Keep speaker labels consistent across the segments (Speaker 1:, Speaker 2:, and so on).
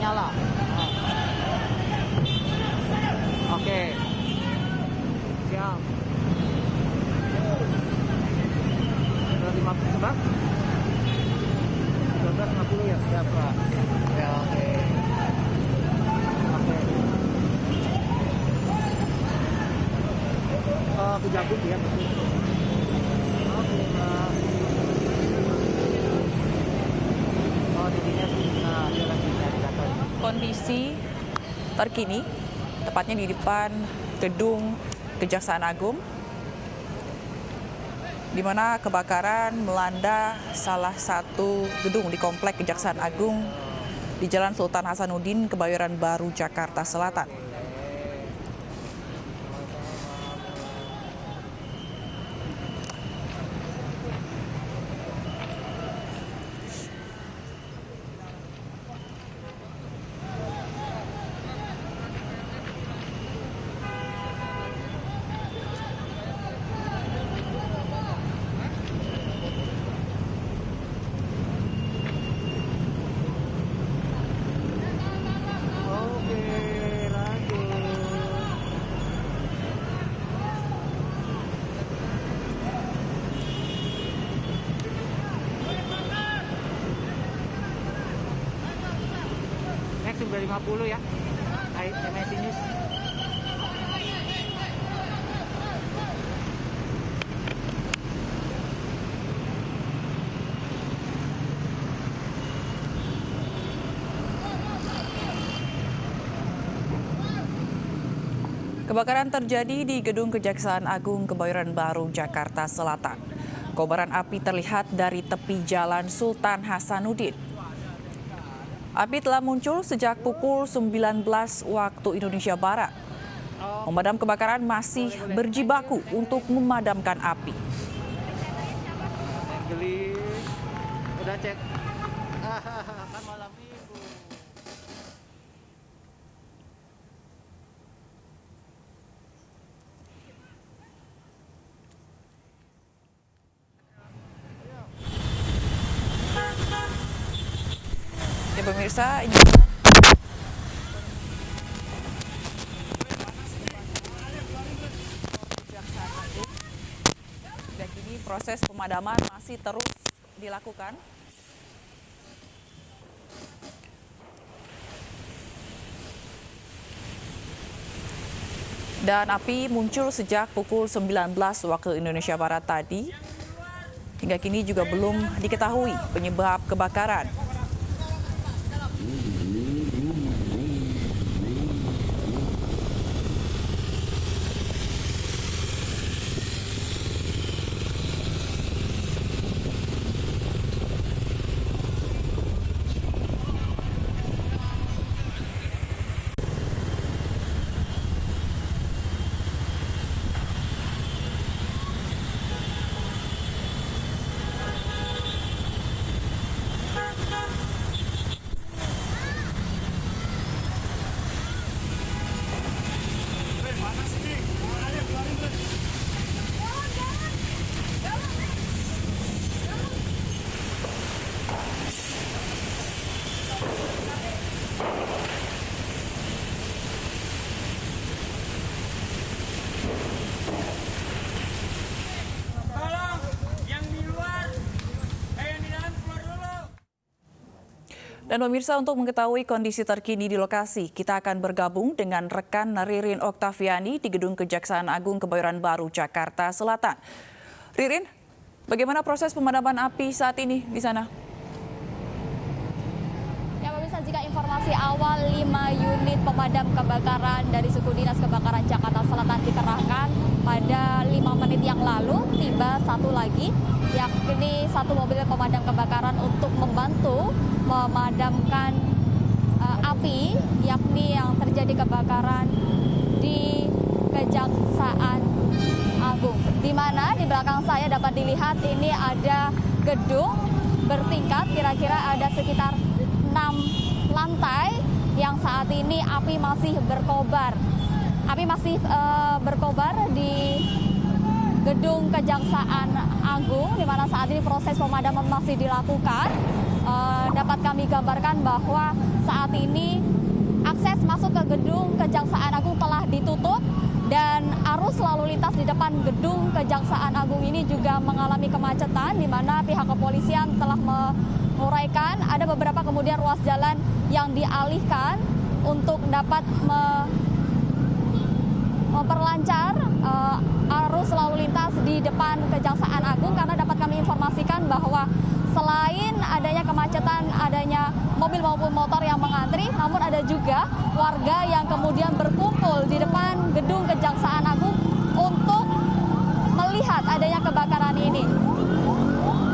Speaker 1: nyala. Oke. Siap. 50 sebab? 12.50 ya, siap Pak. Ya, oke. Oke. Oh, ke Jagung ya, betul. Oke, Pak. Oh, jadinya dia lagi cari data.
Speaker 2: Kondisi terkini, tepatnya di depan gedung Kejaksaan Agung, di mana kebakaran melanda salah satu gedung di Komplek Kejaksaan Agung di Jalan Sultan Hasanuddin, Kebayoran Baru, Jakarta Selatan.
Speaker 1: Oke, lanjut. Next sudah 50 ya. MSC News.
Speaker 2: Kebakaran terjadi di Gedung Kejaksaan Agung Kebayoran Baru, Jakarta Selatan. Kobaran api terlihat dari tepi Jalan Sultan Hasanuddin. Api telah muncul sejak pukul 19 waktu Indonesia Barat. Pemadam kebakaran masih berjibaku untuk memadamkan api.
Speaker 1: Geli. Udah cek. Kan malam minggu.
Speaker 2: Ya pemirsa, ini dan kini proses pemadaman masih terus dilakukan. Dan api muncul sejak pukul 19 waktu Indonesia Barat tadi. Hingga kini juga belum diketahui penyebab kebakaran. Dan pemirsa, untuk mengetahui kondisi terkini di lokasi, kita akan bergabung dengan rekan Ririn Oktaviani di Gedung Kejaksaan Agung Kebayoran Baru, Jakarta Selatan. Ririn, bagaimana proses pemadaman api saat ini di sana?
Speaker 3: Ya pemirsa, jika informasi awal 5 unit pemadam kebakaran dari Suku Dinas Kebakaran Jakarta Selatan dikerahkan, pada 5 menit yang lalu tiba satu lagi, yakni satu mobil pemadam kebakaran untuk membantu memadamkan api, yakni yang terjadi kebakaran di Kejaksaan Agung. Di mana di belakang saya dapat dilihat ini ada gedung bertingkat, kira-kira ada sekitar 6 lantai yang saat ini api masih berkobar. Api masih berkobar di Gedung Kejaksaan Agung, di mana saat ini proses pemadaman masih dilakukan. Dapat kami gambarkan bahwa saat ini akses masuk ke gedung Kejaksaan Agung telah ditutup dan arus lalu lintas di depan gedung Kejaksaan Agung ini juga mengalami kemacetan, di mana pihak kepolisian telah menguraikan ada beberapa kemudian ruas jalan yang dialihkan untuk dapat memperlancar arus lalu lintas di depan Kejaksaan Agung, karena dapat kami informasikan bahwa selain adanya kemacetan, adanya mobil maupun motor yang mengantri, namun ada juga warga yang kemudian berkumpul di depan gedung Kejaksaan Agung untuk melihat adanya kebakaran ini.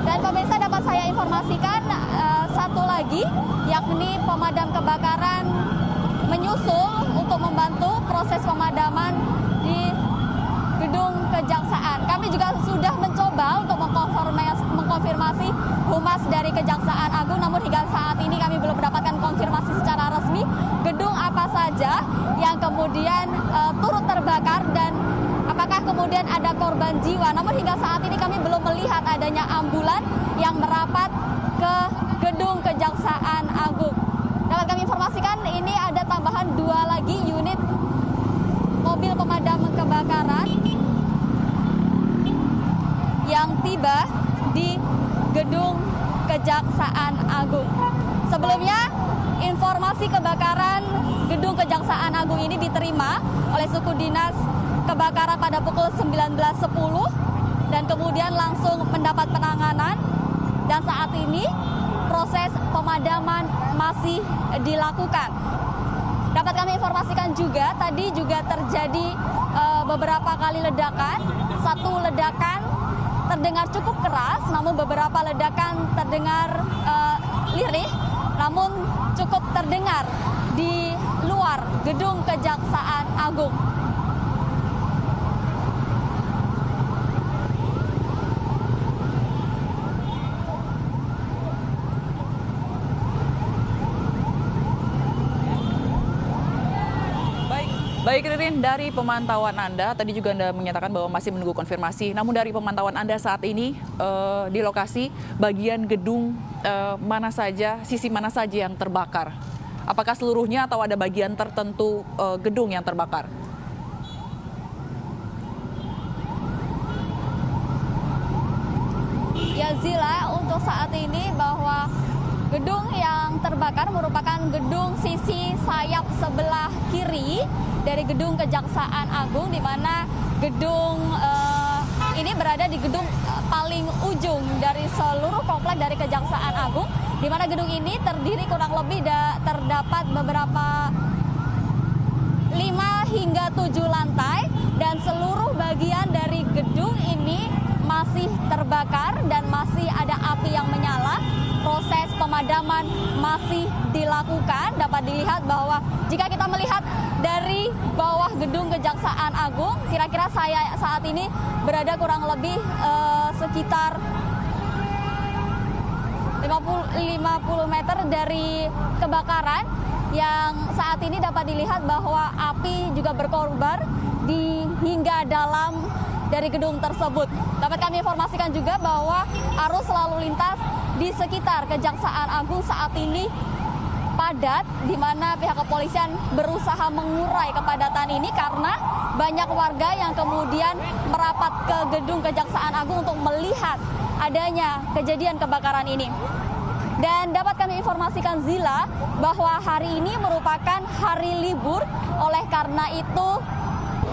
Speaker 3: Dan pemirsa, dapat saya informasikan satu lagi, yakni pemadam kebakaran menyusul untuk membantu proses pemadaman di gedung Kejaksaan. Kami juga sudah mencoba untuk mengkonfirmasi humas dari Kejaksaan Agung, namun hingga saat ini kami belum mendapatkan konfirmasi secara resmi gedung apa saja yang kemudian turut terbakar dan apakah kemudian ada korban jiwa. Namun hingga saat ini kami belum melihat adanya ambulan yang merapat ke gedung Kejaksaan Agung. Dapat kami informasikan ini ada tambahan 2 lagi unit mobil pemadam kebakaran yang tiba di gedung Kejaksaan Agung. Sebelumnya, informasi kebakaran gedung Kejaksaan Agung ini diterima oleh suku dinas kebakaran pada pukul 19.10 dan kemudian langsung mendapat penanganan, dan saat ini proses pemadaman masih dilakukan. Dapat kami informasikan juga, tadi juga terjadi beberapa kali ledakan. Satu ledakan terdengar cukup keras, namun beberapa ledakan terdengar lirih, namun cukup terdengar di luar gedung Kejaksaan Agung.
Speaker 2: Baik Ririn, dari pemantauan Anda, tadi juga Anda menyatakan bahwa masih menunggu konfirmasi. Namun dari pemantauan Anda saat ini di lokasi, bagian gedung mana saja, sisi mana saja yang terbakar? Apakah seluruhnya atau ada bagian tertentu gedung yang terbakar?
Speaker 3: Ya Zila, untuk saat ini bahwa gedung yang terbakar merupakan gedung sisi sayap sebelah kiri dari gedung Kejaksaan Agung, di mana gedung ini berada di gedung paling ujung dari seluruh komplek dari Kejaksaan Agung, di mana gedung ini terdiri kurang lebih terdapat beberapa 5 hingga 7 lantai, dan seluruh bagian dari gedung ini masih terbakar dan masih ada api yang menyala. Proses pemadaman masih dilakukan. Dapat dilihat bahwa jika kita melihat dari bawah gedung Kejaksaan Agung, kira-kira saya saat ini berada kurang lebih sekitar 50 meter dari kebakaran, yang saat ini dapat dilihat bahwa api juga berkobar hingga dalam dari gedung tersebut. Dapat kami informasikan juga bahwa arus lalu lintas di sekitar Kejaksaan Agung saat ini padat, di mana pihak kepolisian berusaha mengurai kepadatan ini karena banyak warga yang kemudian merapat ke gedung Kejaksaan Agung untuk melihat adanya kejadian kebakaran ini. Dan dapat kami informasikan Zila bahwa hari ini merupakan hari libur, oleh karena itu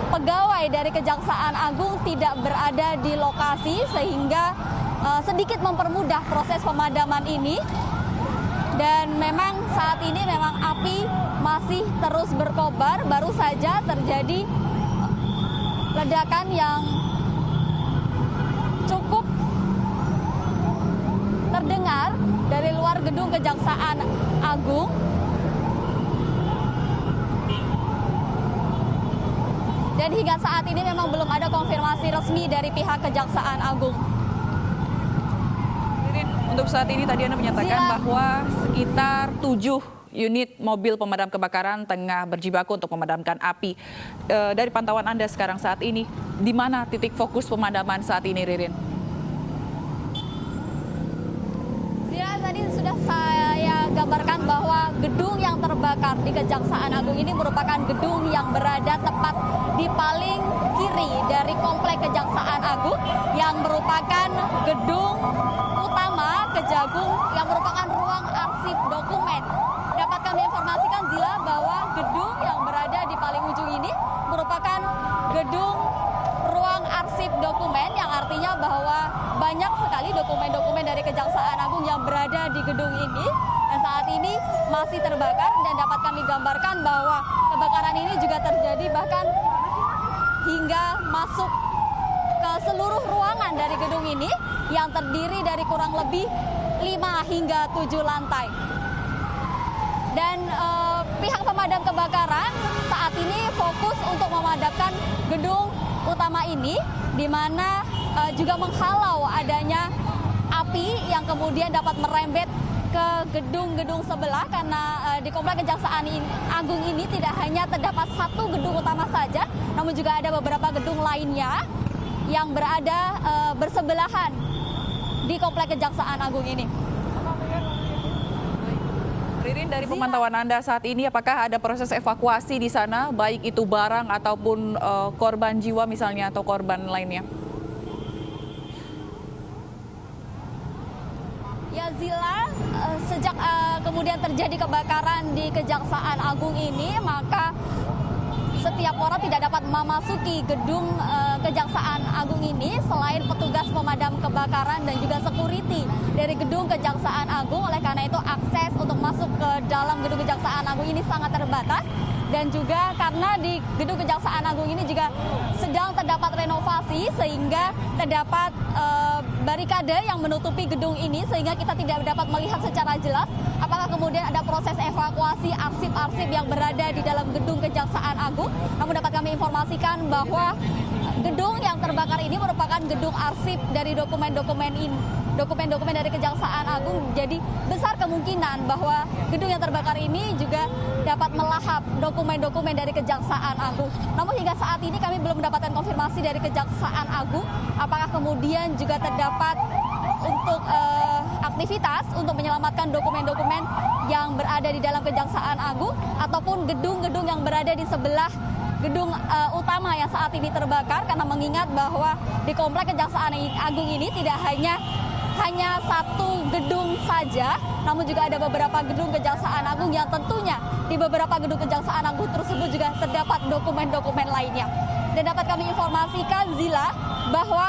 Speaker 3: pegawai dari Kejaksaan Agung tidak berada di lokasi, sehingga sedikit mempermudah proses pemadaman ini. Dan memang saat ini memang api masih terus berkobar. Baru saja terjadi ledakan yang cukup terdengar dari luar gedung Kejaksaan Agung. Dan hingga saat ini memang belum ada konfirmasi resmi dari pihak Kejaksaan Agung.
Speaker 2: Untuk saat ini tadi Anda menyatakan bahwa sekitar 7 unit mobil pemadam kebakaran tengah berjibaku untuk memadamkan api. Dari pantauan Anda sekarang saat ini, di mana titik fokus pemadaman saat ini, Ririn?
Speaker 3: Zila, tadi sudah saya gambarkan bahwa gedung yang terbakar di Kejaksaan Agung ini merupakan gedung yang berada tepat di paling kiri dari komplek Kejaksaan Agung yang merupakan gedung utama Kejagung yang merupakan ruang arsip dokumen. Dapat kami informasikan Zila bahwa gedung yang berada di paling ujung ini merupakan gedung ruang arsip dokumen yang artinya bahwa banyak sekali dokumen-dokumen dari Kejaksaan Agung yang berada di gedung ini dan saat ini masih terbakar dan dapat kami gambarkan bahwa kebakaran ini juga terjadi bahkan hingga masuk ke seluruh ruangan dari gedung ini yang terdiri dari kurang lebih 5 hingga 7 lantai. Dan pihak pemadam kebakaran saat ini fokus untuk memadamkan gedung utama ini, di mana juga menghalau adanya api yang kemudian dapat merembet ke gedung-gedung sebelah karena di komplek Kejaksaan Agung ini tidak hanya terdapat satu gedung utama saja, namun juga ada beberapa gedung lainnya yang berada bersebelahan di komplek Kejaksaan Agung ini.
Speaker 2: Ririn, dari pemantauan Anda saat ini, apakah ada proses evakuasi di sana, baik itu barang ataupun korban jiwa misalnya atau korban lainnya?
Speaker 3: Ya Zila, sejak kemudian terjadi kebakaran di Kejaksaan Agung ini, maka setiap orang tidak dapat memasuki gedung Kejaksaan Agung ini selain petugas pemadam kebakaran dan juga security dari gedung Kejaksaan Agung. Oleh karena itu akses untuk masuk ke dalam gedung Kejaksaan Agung ini sangat terbatas. Dan juga karena di gedung Kejaksaan Agung ini juga sedang terdapat renovasi sehingga terdapat barikade yang menutupi gedung ini sehingga kita tidak dapat melihat secara jelas apakah kemudian ada proses evakuasi arsip-arsip yang berada di dalam gedung Kejaksaan Agung. Namun dapat kami informasikan bahwa gedung yang terbakar ini merupakan gedung arsip dari dokumen-dokumen dari Kejaksaan Agung. Jadi besar kemungkinan bahwa gedung yang terbakar ini juga dapat melahap dokumen-dokumen dari Kejaksaan Agung. Namun hingga saat ini kami belum mendapatkan konfirmasi dari Kejaksaan Agung apakah kemudian juga terdapat untuk aktivitas untuk menyelamatkan dokumen-dokumen yang berada di dalam Kejaksaan Agung ataupun gedung-gedung yang berada di sebelah gedung utama yang saat ini terbakar, karena mengingat bahwa di komplek Kejaksaan Agung ini tidak hanya satu gedung saja, namun juga ada beberapa gedung Kejaksaan Agung yang tentunya di beberapa gedung Kejaksaan Agung tersebut juga terdapat dokumen-dokumen lainnya. Dan dapat kami informasikan Zila bahwa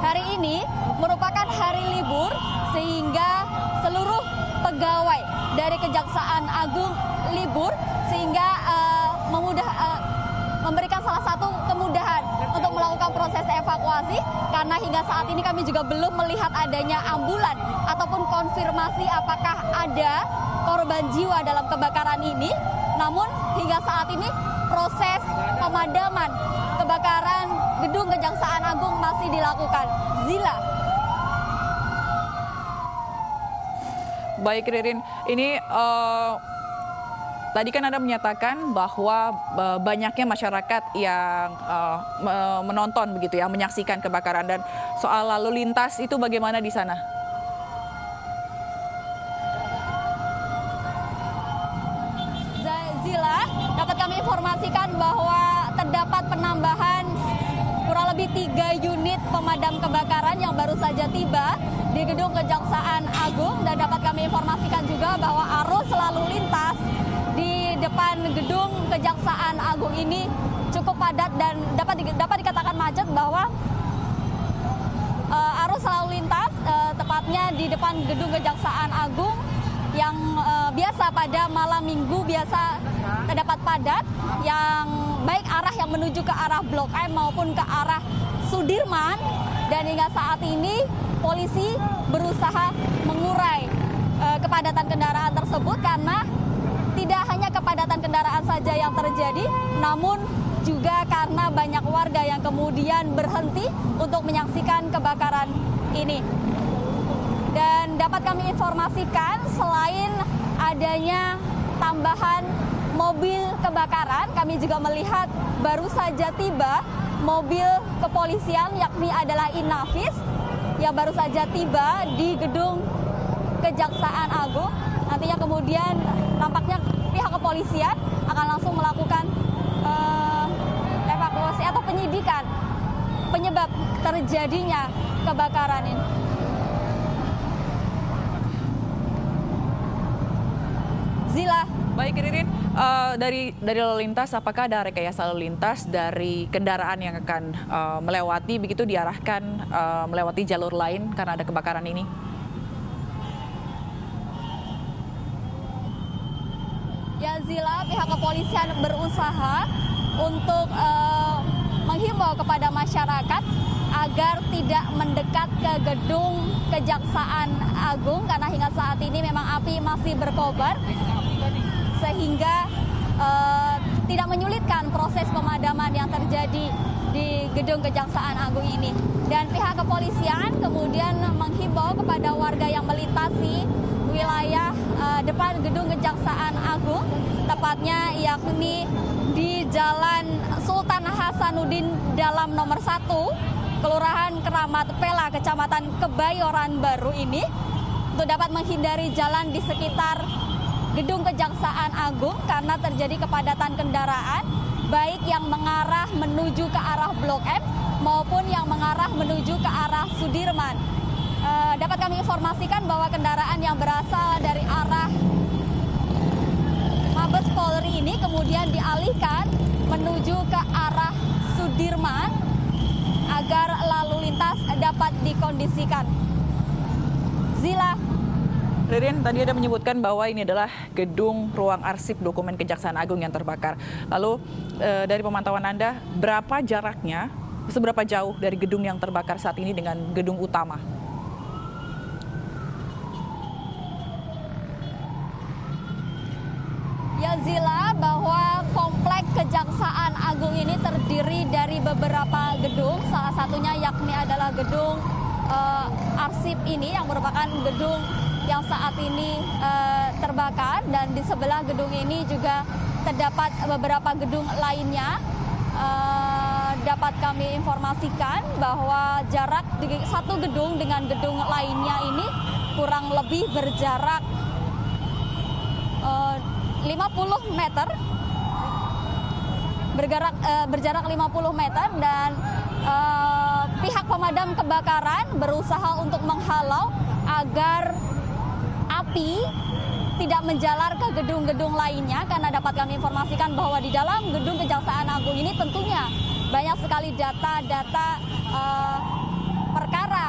Speaker 3: hari ini merupakan hari libur sehingga seluruh pegawai dari Kejaksaan Agung libur sehingga memberikan salah satu kemudahan untuk melakukan proses evakuasi karena hingga saat ini kami juga belum melihat adanya ambulan ataupun konfirmasi apakah ada korban jiwa dalam kebakaran ini. Namun hingga saat ini proses pemadaman kebakaran gedung Kejaksaan Agung masih dilakukan. Zila.
Speaker 2: Baik Ririn, ini tadi kan Anda menyatakan bahwa banyaknya masyarakat yang menonton begitu ya, menyaksikan kebakaran, dan soal lalu lintas itu bagaimana di sana?
Speaker 3: Zila, dapat kami informasikan bahwa terdapat penambahan kurang lebih 3 unit pemadam kebakaran yang baru saja tiba di gedung Kejaksaan Agung, dan dapat kami informasikan juga bahwa arus lalu lintas di depan gedung Kejaksaan Agung ini cukup padat dan dapat dikatakan macet, bahwa arus lalu lintas tepatnya di depan gedung Kejaksaan Agung yang biasa pada malam minggu biasa terdapat padat, yang baik arah yang menuju ke arah Blok M maupun ke arah Sudirman, dan hingga saat ini polisi berusaha mengurai kepadatan kendaraan tersebut karena tidak hanya kepadatan kendaraan saja yang terjadi, namun juga karena banyak warga yang kemudian berhenti untuk menyaksikan kebakaran ini. Dan dapat kami informasikan selain adanya tambahan mobil kebakaran, kami juga melihat baru saja tiba mobil kepolisian yakni adalah Inafis yang baru saja tiba di gedung Kejaksaan Agung. Nantinya kemudian nampaknya pihak kepolisian akan langsung melakukan evakuasi atau penyidikan penyebab terjadinya kebakaran ini. Zila.
Speaker 2: Baik, Ririn, dari lalu lintas, apakah ada rekayasa lalu lintas dari kendaraan yang akan melewati, begitu diarahkan melewati jalur lain karena ada kebakaran ini?
Speaker 3: Ya Zila, pihak kepolisian berusaha untuk menghimbau kepada masyarakat agar tidak mendekat ke gedung Kejaksaan Agung karena hingga saat ini memang api masih berkobar sehingga tidak menyulitkan proses pemadaman yang terjadi di gedung Kejaksaan Agung ini. Dan pihak kepolisian kemudian menghimbau kepada warga yang melintasi wilayah depan gedung Kejaksaan Agung, tepatnya yakni di Jalan Sultan Hasanuddin Dalam nomor 1, Kelurahan Keramat Pela, Kecamatan Kebayoran Baru ini, untuk dapat menghindari jalan di sekitar gedung Kejaksaan Agung karena terjadi kepadatan kendaraan, baik yang mengarah menuju ke arah Blok M maupun yang mengarah menuju ke arah Sudirman. Dapat kami informasikan bahwa kendaraan yang berasal dari arah Mabes Polri ini kemudian dialihkan menuju ke arah Sudirman agar lalu lintas dapat dikondisikan. Zila.
Speaker 2: Ririn, tadi ada menyebutkan bahwa ini adalah gedung ruang arsip dokumen Kejaksaan Agung yang terbakar. Lalu dari pemantauan Anda, berapa jaraknya, seberapa jauh dari gedung yang terbakar saat ini dengan gedung utama?
Speaker 3: Ya Zila, bahwa komplek Kejaksaan Agung ini terdiri dari beberapa gedung, salah satunya yakni adalah gedung arsip ini yang merupakan gedung yang saat ini terbakar, dan di sebelah gedung ini juga terdapat beberapa gedung lainnya. Dapat kami informasikan bahwa jarak di satu gedung dengan gedung lainnya ini kurang lebih berjarak 50 meter, berjarak 50 meter, dan pihak pemadam kebakaran berusaha untuk menghalau agar api tidak menjalar ke gedung-gedung lainnya, karena dapat kami informasikan bahwa di dalam gedung Kejaksaan Agung ini tentunya banyak sekali data-data perkara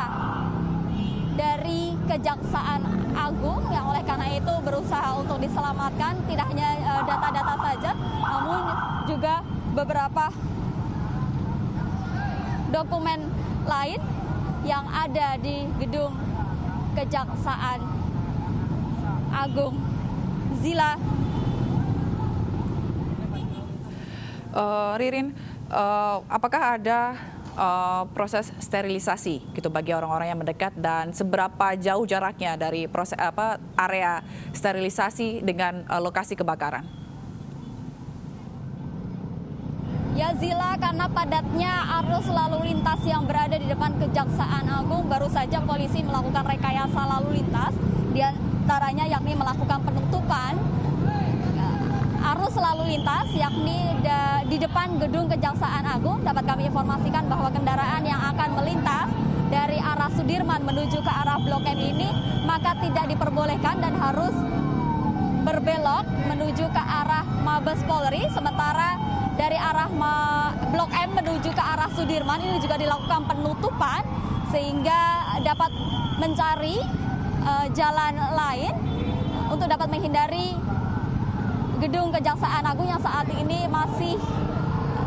Speaker 3: dari Kejaksaan Agung yang oleh karena itu berusaha untuk diselamatkan, tidak hanya data-data saja, namun juga beberapa dokumen lain yang ada di gedung Kejaksaan Agung. Zila.
Speaker 2: Ririn, apakah ada proses sterilisasi gitu bagi orang-orang yang mendekat, dan seberapa jauh jaraknya dari proses area sterilisasi dengan lokasi kebakaran?
Speaker 3: Ya Zila, karena padatnya arus lalu lintas yang berada di depan Kejaksaan Agung, baru saja polisi melakukan rekayasa lalu lintas, di antaranya yakni melakukan penutupan arus lalu lintas yakni di depan gedung Kejaksaan Agung. Dapat kami informasikan bahwa kendaraan yang akan melintas dari arah Sudirman menuju ke arah Blok M ini maka tidak diperbolehkan dan harus berbelok menuju ke arah Mabes Polri, sementara dari arah Blok M menuju ke arah Sudirman ini juga dilakukan penutupan sehingga dapat mencari jalan lain untuk dapat menghindari gedung Kejaksaan Agung yang saat ini masih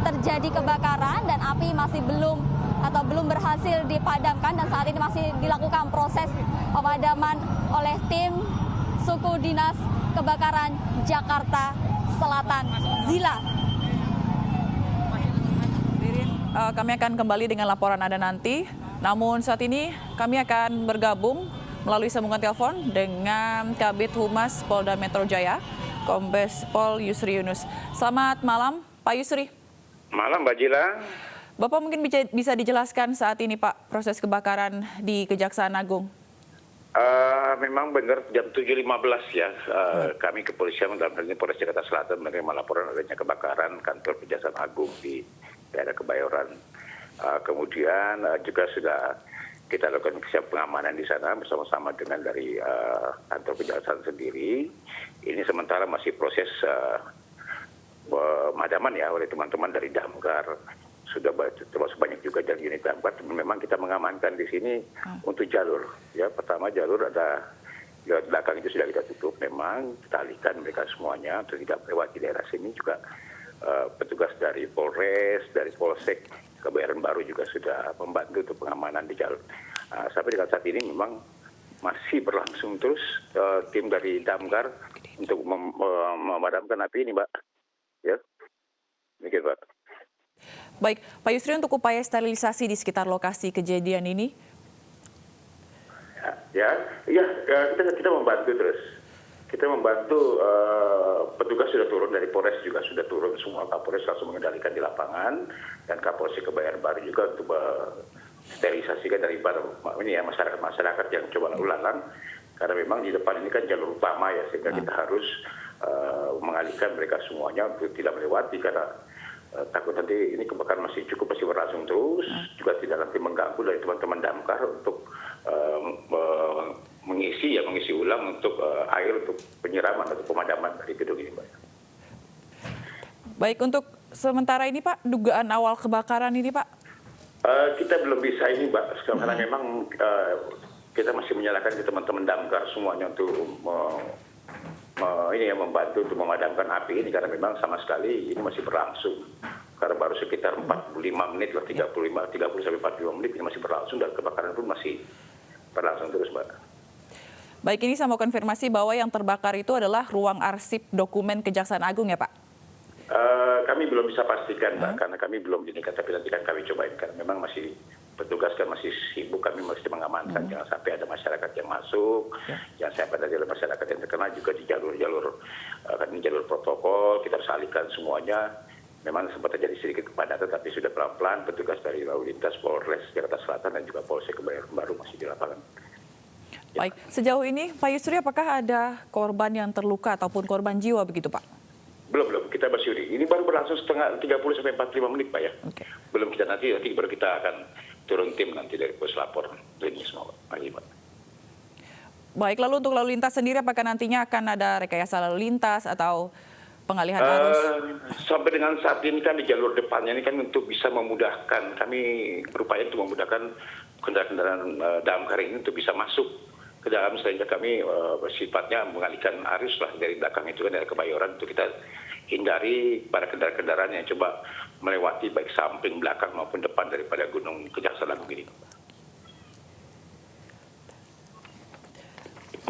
Speaker 3: terjadi kebakaran dan api masih belum berhasil dipadamkan, dan saat ini masih dilakukan proses pemadaman oleh tim Suku Dinas Kebakaran Jakarta Selatan. Zila.
Speaker 2: Kami akan kembali dengan laporan Anda nanti. Namun saat ini kami akan bergabung melalui sambungan telepon dengan Kabid Humas Polda Metro Jaya, Kombes Pol Yusri Yunus. Selamat malam, Pak Yusri.
Speaker 4: Malam, Mbak Jila.
Speaker 2: Bapak mungkin bisa dijelaskan saat ini Pak proses kebakaran di Kejaksaan Agung?
Speaker 4: Memang benar jam 7.15 ya, kami kepolisian dalam hal ini Polres Jakarta Selatan menerima laporan adanya kebakaran kantor Kejaksaan Agung di daerah Kebayoran. Kemudian juga sudah kita lakukan pengamanan di sana bersama-sama dengan dari kantor Kejaksaan sendiri. Ini sementara masih proses pemadaman ya oleh teman-teman dari Damkar. Sudah termasuk banyak juga dari unit damkar. Memang kita mengamankan di sini untuk jalur. Ya, pertama jalur ada lewat belakang itu sudah kita tutup. Memang kita alihkan mereka semuanya untuk tidak melewati daerah sini juga. Petugas dari Polres, dari Polsek Kebayoran Baru juga sudah membantu untuk pengamanan di jalur. Sampai dengan saat ini memang masih berlangsung terus tim dari Damkar untuk memadamkan api ini, Mbak. Ya, demikian, Pak.
Speaker 2: Baik, Pak Yusri, untuk upaya sterilisasi di sekitar lokasi kejadian ini?
Speaker 4: Ya, kita membantu terus. Kita membantu, petugas sudah turun dari Polres juga sudah turun semua. Kapolres langsung mengendalikan di lapangan dan Kapolsek Kebayoran Baru juga untuk sterilisasikan daripada ini ya masyarakat yang coba lalu lalang. Karena memang di depan ini kan jalur utama ya, sehingga kita harus mengalihkan mereka semuanya untuk tidak melewati karena takut nanti ini kebakaran masih berlangsung terus, juga tidak nanti mengganggu dari teman-teman damkar untuk mengisi ulang untuk air untuk penyiraman atau pemadaman dari gedung ini, Pak.
Speaker 2: Baik, untuk sementara ini Pak, dugaan awal kebakaran ini Pak?
Speaker 4: Kita belum bisa ini, Mbak, karena memang kita masih menyalahkan ke teman-teman damkar semuanya untuk membantu untuk memadamkan api ini karena memang sama sekali ini masih berlangsung. Karena baru sekitar 45 menit lah, 30 sampai 45 menit ini masih berlangsung dan kebakaran pun masih berlangsung terus, Mbak.
Speaker 2: Baik, ini saya mau konfirmasi bahwa yang terbakar itu adalah ruang arsip dokumen Kejaksaan Agung ya, Pak?
Speaker 4: Kami belum bisa pastikan, Mbak, karena kami belum ini, tapi nanti kan kami cobain karena memang masih petugas kan masih sibuk, kami mesti mengamankan jangan sampai ada masyarakat yang masuk, jangan sampai ada masyarakat yang terkena juga di jalur protokol, kita harus alihkan semuanya. Memang sempat terjadi sedikit kepadatan, tapi sudah pelan-pelan petugas dari lalu lintas Polres Jakarta Selatan dan juga Polsek Kebayoran Baru masih di lapangan.
Speaker 2: Baik, sejauh ini Pak Yusri apakah ada korban yang terluka ataupun korban jiwa begitu Pak?
Speaker 4: Belum, kita bersyuri. Ini baru berlangsung setengah 30 sampai 45 menit, Pak ya.
Speaker 2: Okay.
Speaker 4: Belum kita nanti baru kita akan turun tim nanti dari puslapor ini semua, Pak.
Speaker 2: Baik, lalu untuk lalu lintas sendiri apakah nantinya akan ada rekayasa lalu lintas atau pengalihan arus?
Speaker 4: Sampai dengan saat ini kan di jalur depannya ini kan untuk bisa memudahkan, kami berupaya untuk memudahkan kendaraan-kendaraan damkar ini untuk bisa masuk ke dalam sehingga kami sifatnya mengalihkan arus lah dari belakang itu kan dari Kebayoran untuk kita hindari para kendaraan-kendaraan yang coba melewati baik samping, belakang maupun depan daripada Gunung Kejaksaan Agung ini.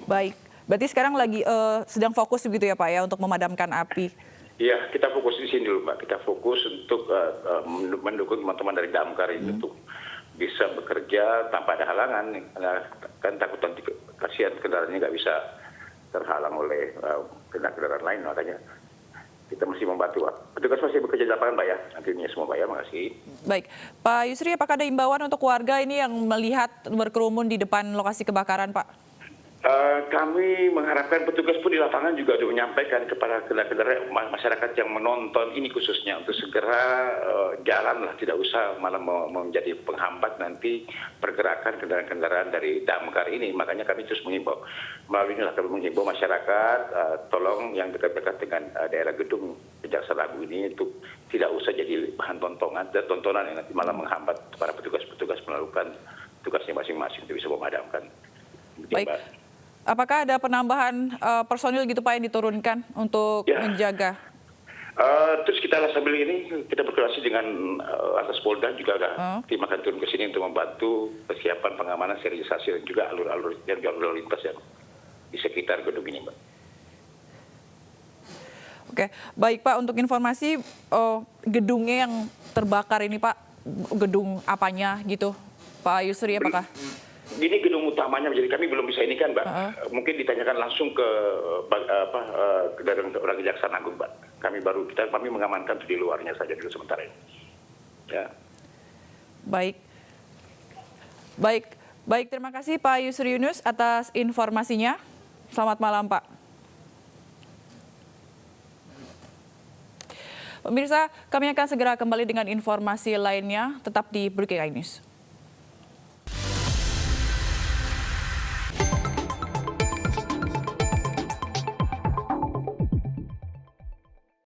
Speaker 2: Baik, berarti sekarang lagi sedang fokus begitu ya Pak ya untuk memadamkan api?
Speaker 4: Iya, kita fokus di sini dulu, Mbak. Kita fokus untuk mendukung teman-teman dari damkar itu untuk bisa bekerja tanpa ada halangan. Kan takut nanti kasihan kendaraannya nggak bisa terhalang oleh kendaraan lain, makanya kita masih membantu. Petugas masih bekerja di lapangan, Pak ya. Nantinya semua, Pak ya. Makasih.
Speaker 2: Baik, Pak Yusri, apakah ada imbauan untuk warga ini yang melihat berkerumun di depan lokasi kebakaran, Pak?
Speaker 4: Kami mengharapkan petugas pun di lapangan juga sudah menyampaikan kepada kendaraan masyarakat yang menonton ini khususnya untuk segera jalan lah, tidak usah malah menjadi penghambat nanti pergerakan kendaraan-kendaraan dari damkar ini. Makanya kami terus mengimbau melalui inilah kami mengimbau masyarakat tolong yang dekat-dekat dengan daerah gedung Kejaksaan Agung ini untuk tidak usah jadi bahan tontonan yang nanti malah menghambat para petugas-petugas melakukan tugasnya masing-masing untuk bisa memadamkan.
Speaker 2: Baik. Apakah ada penambahan personil gitu Pak yang diturunkan untuk menjaga?
Speaker 4: Terus kita sambil ini kita berkoordinasi dengan atas Polda juga ada tim akan turun ke sini untuk membantu persiapan pengamanan, sterilisasi dan juga alur-alur lalu lintas yang di sekitar gedung ini, Mbak.
Speaker 2: Oke, baik Pak, untuk informasi gedungnya yang terbakar ini Pak, gedung apanya gitu Pak Yusri apakah?
Speaker 4: Ini gedung utamanya, jadi kami belum bisa ini kan, Mbak. Mungkin ditanyakan langsung ke dari orang Kejaksaan Agung, Mbak. Kami mengamankan di luarnya saja dulu sementara ini. Ya.
Speaker 2: Baik. Baik, terima kasih Pak Yusri Yunus atas informasinya. Selamat malam, Pak. Pemirsa, kami akan segera kembali dengan informasi lainnya. Tetap di Breaking News.